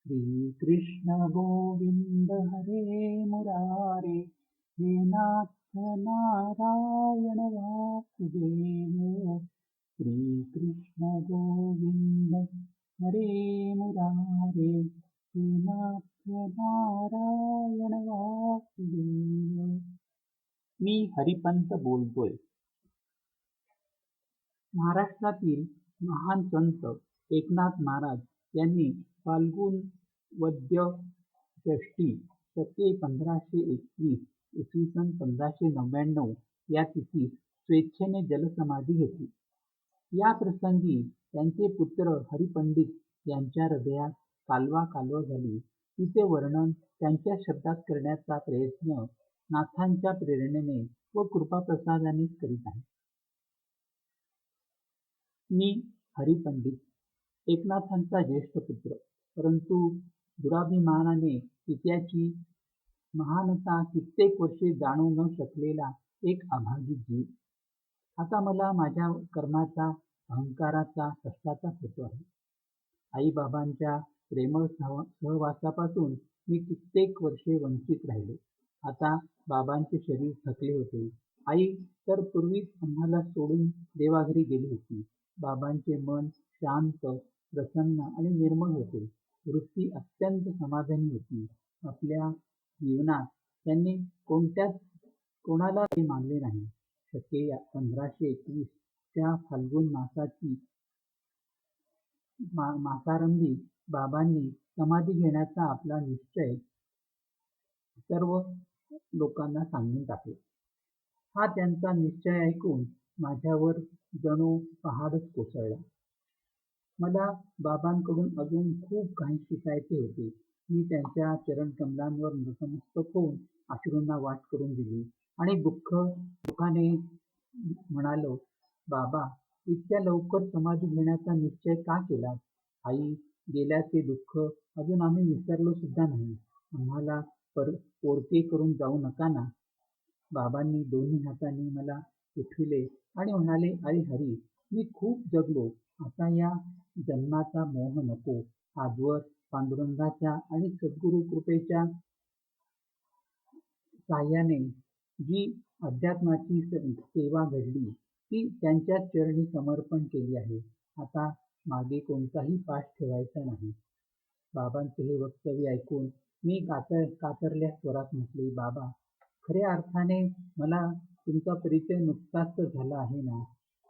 श्रीकृष्ण गोविंद हरे मुरारे, हे नाथ नारायण वासुदेव. श्रीकृष्ण गोविंद हरे मुरारे, हे नाथ नारायण वासुदेव. मी हरिपंत बोलतोय. महाराष्ट्रातील महान संत एकनाथ महाराज यांनी फाल्गुन वद्य षष्टी शके 1521 इसवी सन 1599 या तिथीस स्वेच्छेने जलसमाधी घेतली. या प्रसंगी त्यांचे पुत्र हरिपंडित यांच्या हृदयात कालवा कालव झाली. तिचे वर्णन त्यांच्या शब्दात करण्याचा प्रयत्न नाथांच्या प्रेरणेने व कृपाप्रसादानेच करीत आहे. मी हरिपंडित एकनाथांचा ज्येष्ठ पुत्र, परंतु दुराभिमानाने पित्याची महानता कित्येक वर्षे जाणू न शकलेला एक अभागी जीव. आता मला माझ्या कर्माचा, अहंकाराचा, कष्टाचा होतो आहे. आईबाबांच्या प्रेमळ सहवासापासून मी कित्येक वर्षे वंचित राहिलो. आता बाबांचे शरीर थकले होते. आई तर पूर्वीच आम्हाला सोडून देवाघरी गेली होती. बाबांचे मन शांत, प्रसन्न आणि निर्मळ होते. वृत्ती अत्यंत समाधानी होती. आपल्या जीवनात त्यांनी कोणाला ते मानले नाही. शके 1521 च्या फाल्गुन मासारंभी बाबांनी समाधी घेण्याचा आपला निश्चय सर्व लोकांना सांगून टाकला. हा त्यांचा निश्चय ऐकून माझ्यावर जणू पहाडच कोसळला. मला बाबांकडून अजून खूप काही शिकायचे होते. मी त्यांच्या चरणकमलांवर नतमस्तक होऊन अश्रूंना वाट करून दिली आणि दुःखाने म्हणालो, बाबा, इतक्या लवकर समाधी घेण्याचा निश्चय का केला? आई, गेल्याचे दुःख अजून आम्ही विसरलो सुद्धा नाही. आम्हाला पोरके करून जाऊ नका ना. बाबांनी दोन्ही हातांनी मला उठविले आणि म्हणाले, अरे हरी, मी खूप जगलो. आता या जन्माचा मोह नको. आजवर पांडुरंगाच्या आणि सद्गुरु कृपेच्या साह्याने जी अध्यात्माची सेवा घडली ती त्यांच्या चरणी समर्पण केली आहे. आता मागे कोणताही पाश ठेवायचा नाही. बाबांचे हे वक्तव्य ऐकून मी कातरल्या स्वरात म्हटले, बाबा, खऱ्या अर्थाने मला तुमचा परिचय नुकताच झाला आहे ना,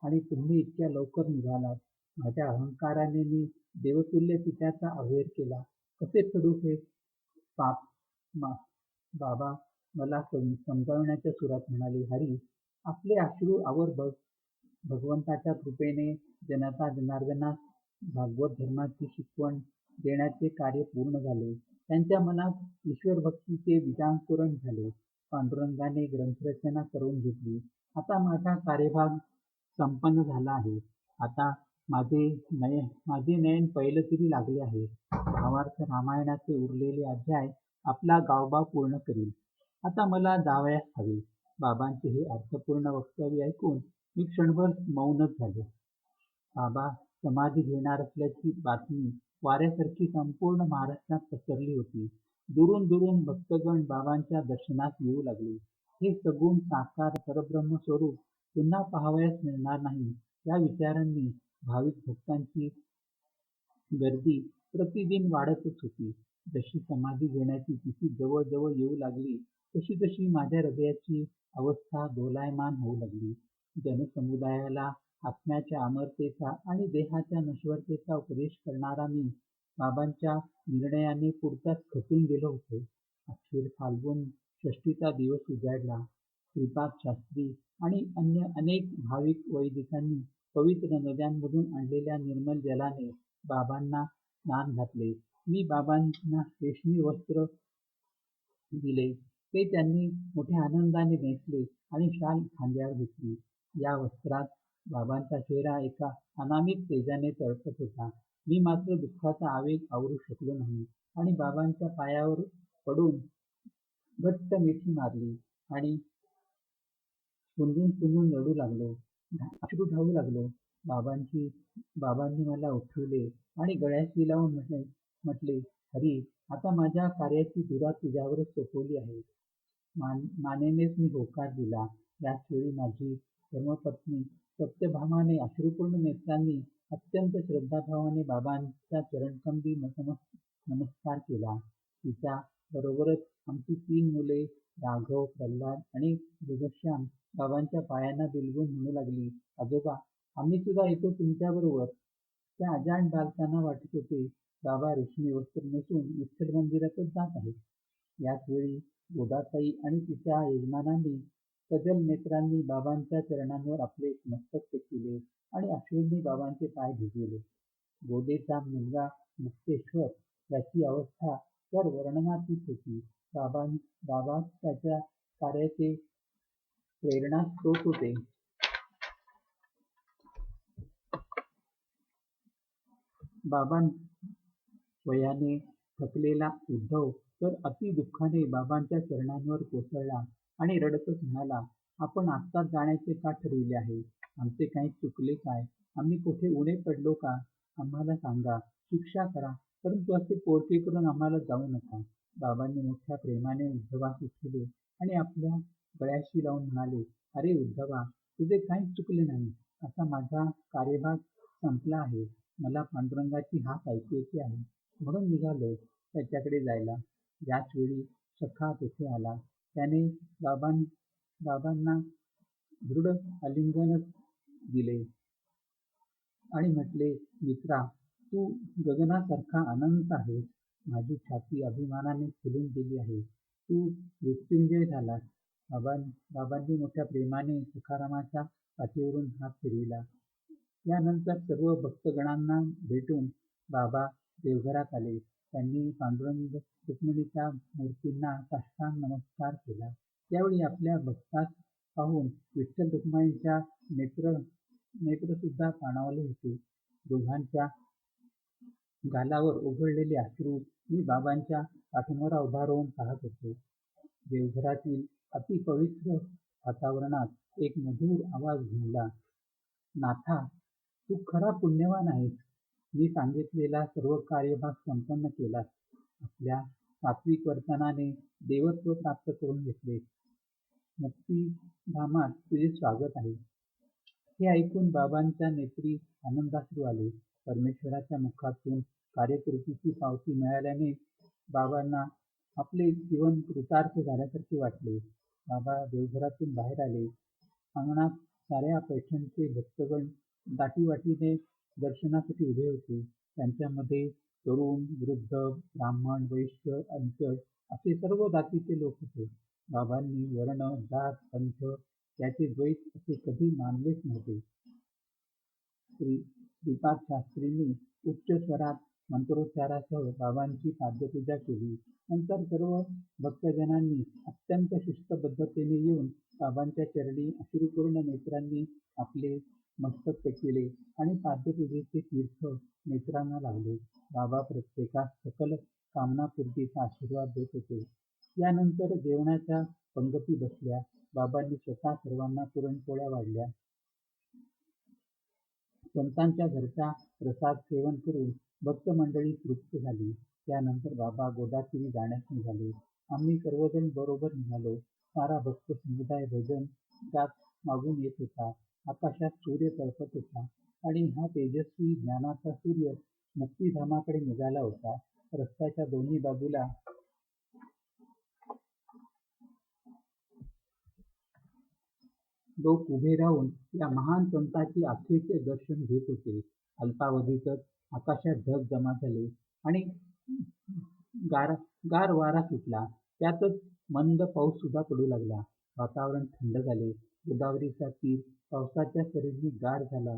आणि तुम्ही इतक्या लवकर निघालात. माझ्या अहंकाराने मी देवतुल्य पित्याचा अवहेर केला. कसे फेडू हे पाप? बाबा मला समजावण्याच्या सुरात म्हणाले, हरी, आपले अश्रू आवर बघ. भगवंताच्या कृपेने जनता जनार्दनास भागवत धर्माची शिकवण देण्याचे कार्य पूर्ण झाले. त्यांच्या मनात ईश्वर भक्तीचे बीजांकुरण झाले. पांडुरंगाने ग्रंथरचना करून घेतली. आता माझा कार्यभाग संपन्न झाला आहे. आता माझे नयन पहिलं तरी लागले आहे. भावार्थ रामायणाचे उरलेले अध्याय आपला गावबा पूर्ण करील. आता मला जावयास हवे. बाबांचे हे अर्थपूर्ण वक्तव्य ऐकून मी क्षणभर मौनच झालो. बाबा समाधी घेणार असल्याची बातमी वाऱ्यासारखी संपूर्ण महाराष्ट्रात पसरली होती. दुरून दुरून भक्तगण बाबांच्या दर्शनास येऊ लागले. हे सगुण साकार परब्रह्म स्वरूप पुन्हा पाहावयास मिळणार नाही या विचारांनी भाविक भक्तांची गर्दी प्रतिदिन वाढतच होती. जशी समाधी घेण्याची तिथी जवळ जवळ येऊ लागली तशी तशी माझ्या हृदयाची अवस्था दोलायमान होऊ लागली. जनसमुदायाला आत्म्याच्या अमरतेचा आणि देहाच्या नश्वरतेचा उपदेश करणारा मी बाबांच्या निर्णयाने पुरताच खचून गेलो होतो. अखेर फाल्गुन षष्टीचा दिवस उजाडला. श्रीपाद शास्त्री आणि अन्य अनेक भाविक वैदिकांनी पवित्र नद्यांमधून आणलेल्या निर्मल जलाने बाबांना स्नान घातले. मी बाबांना रेशमी वस्त्र दिले. ते त्यांनी मोठ्या आनंदाने नेसले आणि शाल खांद्यावर घेतली. या वस्त्रात बाबांचा चेहरा एका अनामिक तेजाने तळपत होता. मी मात्र दुःखाचा आवेग आवरू शकलो नाही आणि बाबांच्या पायावर पडून घट्ट मिठी मारली आणि पुंजून रडू लागलो. अश्रू ढाळू लागलो. बाबांनी मला उठवले आणि गळ्याशी लावून म्हटले, म्हटले, हरी, आता माझ्या कार्याची धुरा तुझ्यावरच सोपवली आहे. मानेनेच मी होकार दिला. याच वेळी माझी धर्मपत्नी सत्यभामाने अश्रुपूर्ण नेत्रांनी अत्यंत श्रद्धाभावाने बाबांच्या चरणकंदी नमस्कार केला. तिच्या बरोबरच आमची 3 मुले राघव, प्रल्हाद आणि दुर्घश्याम बाबांच्या पायांना बिलगून म्हणू लागली, आजोबा, आम्ही सुद्धा येतो तुमच्याबरोबर. त्या अजाण बालकांना वाटत होते बाबा रेशमी वस्त्र नेसून विठ्ठल मंदिरातच जात आहेत. याच वेळी गोदाताई आणि तिच्या यजमानांनी सजल नेत्रांनी बाबांच्या चरणांवर आपले मस्तक टेकविले आणि अश्रूंनी बाबांचे पाय भिजविले. गोदेचा मुलगा मुक्तेश्वर याची अवस्था तर वर्णनातीत होती. बाबा त्याच्या कार्याचे प्रेरणास्रोत होते. वयाने थकलेला उद्धव तर अति दुःखाने बाबांच्या चरणांवर कोसळला आणि रडतच म्हणाला, आपण आत्ताच जाण्याचे का ठरविले आहे? आमचे काही चुकले काय? आम्ही कुठे उणे पडलो का? आम्हाला सांगा, शिक्षा करा, परंतु असे पोरके करून आम्हाला जाऊ नका. बाबांनी मोठ्या प्रेमाने उद्धवास उचलले आणि आपल्या गळ्याशी लावून म्हणाले, अरे उद्धवा, तुझे काहीच चुकले नाही. आता माझा कार्यभाग संपला आहे. मला पांडुरंगाची हाक ऐकू येते आहे, म्हणून निघालो त्याच्याकडे जायला. याच वेळी सखा तेथे आला. त्याने बाबांना दृढ आलिंगनच दिले आणि म्हटले, मित्रा, तू गगनासारखा अनंत आहेस. माझी छाती अभिमानाने फुलून गेली आहे. तू मृत्युंजय झालास. बाबांनी मोठ्या प्रेमाने सखारामाच्या पाठीवरून हात फिरविला. यानंतर सर्व भक्तगणांना भेटून बाबा देवघरात आले. त्यांनी पांडुरंग रुक्मिणीच्या मूर्तींना साष्टांग नमस्कार केला. त्यावेळी आपल्या भक्तास पाहून विठ्ठल रुक्मिणीच्या नेत्रसुद्धा पाणावले होते. दोघांच्या गालावर ओघळलेले अश्रू मी बाबांच्या पाठीमागे उभा राहून पाहत होतो. देवघरातील अतिपवित्र वातावरणात एक मधुर आवाज घुमला, नाथा, तू खरा पुण्यवान आहेस. मी सांगितलेला सर्व कार्यभाग संपन्न केलास. आपल्या सात्विक वर्तनाने देवत्व प्राप्त करून घेतलेस. मुक्तिधामात तुझे स्वागत आहे. हे ऐकून बाबांच्या नेत्री आनंदाश्रू आले. परमेश्वराच्या मुखातून कार्यकृतीची पावती मिळाल्याने बाबांना आपले जीवन कृतार्थ झाल्यासारखे वाटले. बाबा देवघरातून बाहेर आले. अंगणात साऱ्या पैठणचे भक्तगण दाटीवाटीने दर्शनासाठी उभे होते. त्यांच्यामध्ये तरुण, वृद्ध, ब्राह्मण, वैश्य, अंचळ असे सर्व जातीचे लोक होते. बाबांनी वर्ण, जात, पंथ याचे द्वैत असे कधी मानलेच नव्हते. श्रीपाद शास्त्रींनी उच्च स्वरात मंत्रोच्चारासह बाबांची पाद्यपूजा केली. नंतर सर्व भक्तजनांनी अत्यंत शिस्तबद्धतेने येऊन बाबांच्या चरणी अश्रुपूर्ण नेत्रांनी आपले मस्तक टेकविले आणि पाद्यपूजेचे तीर्थ नेत्रांना लावले. बाबा प्रत्येकास सकल कामनापूर्तीचा आशीर्वाद देत होते. यानंतर जेवणाच्या पंगती बसल्या. बाबांनी स्वतः सर्वांना पुरणपोळ्या वाढल्या. संतांच्या घरचा प्रसाद सेवन करून भक्तमंडळी तृप्त झाली. त्यानंतर बाबा गोदातीरी जाण्यास निघाले. आम्ही सर्वजण बरोबर निघालो. सारा भक्त समुदाय भजन गात मागून येत होता. आकाशात सूर्य तळपत होता आणि हा तेजस्वी ज्ञानाचा सूर्य मुक्तिधामाकडे निघाला होता. रस्त्याच्या दोन्ही बाजूला लोक उभे राहून या महान संतांचे अखेरचे दर्शन घेत होते. अल्पावधीतच आकाशात ढग जमा झाले आणि गार वारा सुटला. त्यातच मंद पाऊस सुद्धा पडू लागला. वातावरण थंड झाले. गोदावरीचा तीर पावसाच्या सरींनी गार झाला.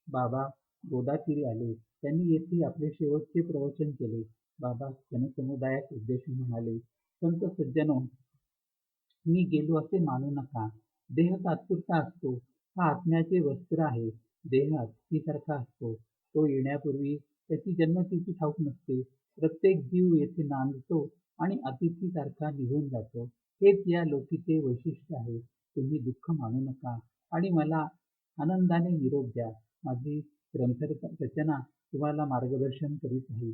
बाबा गोदातीरी आले. त्यांनी येथे आपले शेवटचे प्रवचन केले. बाबा जनसमुदायास उद्देशून म्हणाले, संत सज्जनो, मी गेलो असे मानू नका. देह तात्पुरता असतो. हा आत्म्याचे वस्त्र आहे. देह अतिथीसारखा असतो. तो येण्यापूर्वी त्याची जन्मतिथी ठाऊक नसते. प्रत्येक जीव येथे नांदतो आणि अतिथीसारखा निघून जातो. हेच या लोकीचे वैशिष्ट्य आहे. तुम्ही दुःख मानू नका आणि मला आनंदाने निरोप द्या. माझी ग्रंथरचना तुम्हाला मार्गदर्शन करीत आहे.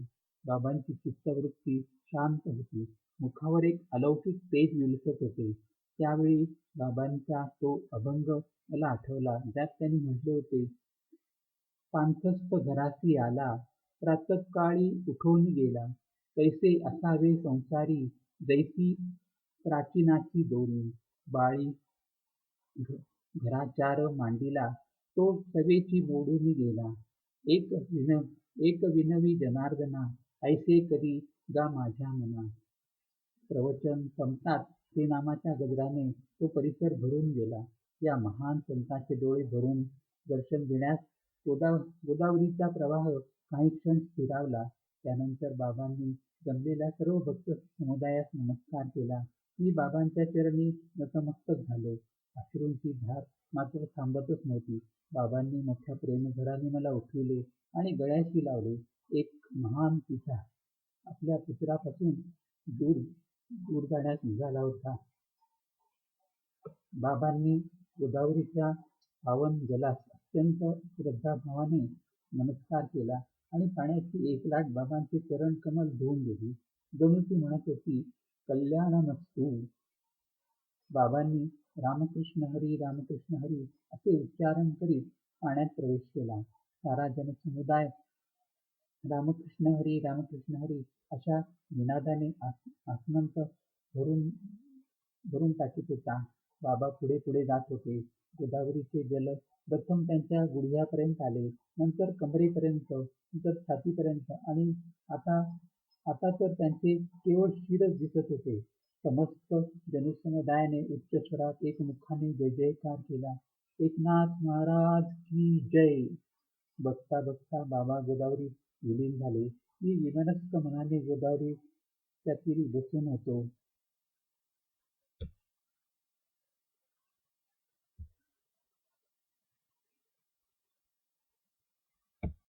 बाबांची चित्तवृत्ती शांत होती. मुखावर एक अलौकिक तेज विलसत होते. त्यावेळी बाबांचा तो अभंग मला आठवला, ज्यात त्यांनी म्हटले होते, पांथस्थ घरासी आला, प्रातःकाळी उठून गेला, तैसे असावे संसारी, जैसी प्राचीनाची दोरी, बाळी घराचार मांडिला, तो सवेची मोडून गेला, एक विनवी जनार्दना, ऐसे करी गा माझ्या मना. प्रवचन संपताच श्रीनामाच्या गजराने तो परिसर भरून गेला. या महान संतांचे डोळे भरून दर्शन घेण्यास गोदावरीचा प्रवाह काही क्षण स्थिरावला. त्यानंतर बाबांनी जमलेल्या सर्व भक्त समुदायास नमस्कार केला. मी बाबांच्या चरणी नतमस्तक झालो. अश्रूंची धार मात्र थांबतच नव्हती. बाबांनी मोठ्या प्रेमभराने मला उठविले आणि गळ्याशी लावले. एक महान पिता आपल्या पुत्रापासून दूर जाण्यास निघाला होता. बाबांनी गोदावरीच्या पावन जलास अत्यंत श्रद्धाभावाने नमस्कार केला आणि पाण्याची एक लाट बाबांचे चरण कमल धुवून दिली. जणू ती म्हणत होती, कल्याणमस्तू. बाबांनी रामकृष्ण हरी असे उच्चारण करीत पाण्यात प्रवेश केला. सारा जनसमुदाय रामकृष्ण हरी अशा निनादाने आसमंत भरून टाकीत होता. बाबा पुढे पुढे जात होते. गोदावरीचे जल प्रथम त्यांच्या गुडघ्यापर्यंत आले, नंतर कमरेपर्यंत, नंतर छातीपर्यंत आणि आता तर त्यांचे केवळ शिरच दिसत होते. समस्त जनसमुदायाने उच्च स्वरात एकमुखाने जय जयकार केला. एकनाथ महाराज की जय. बघता बघता बाबा गोदावरीत विलीन झाले. मी विमनस्क मनाने गोदावरीच्या तीरी बसून होतो.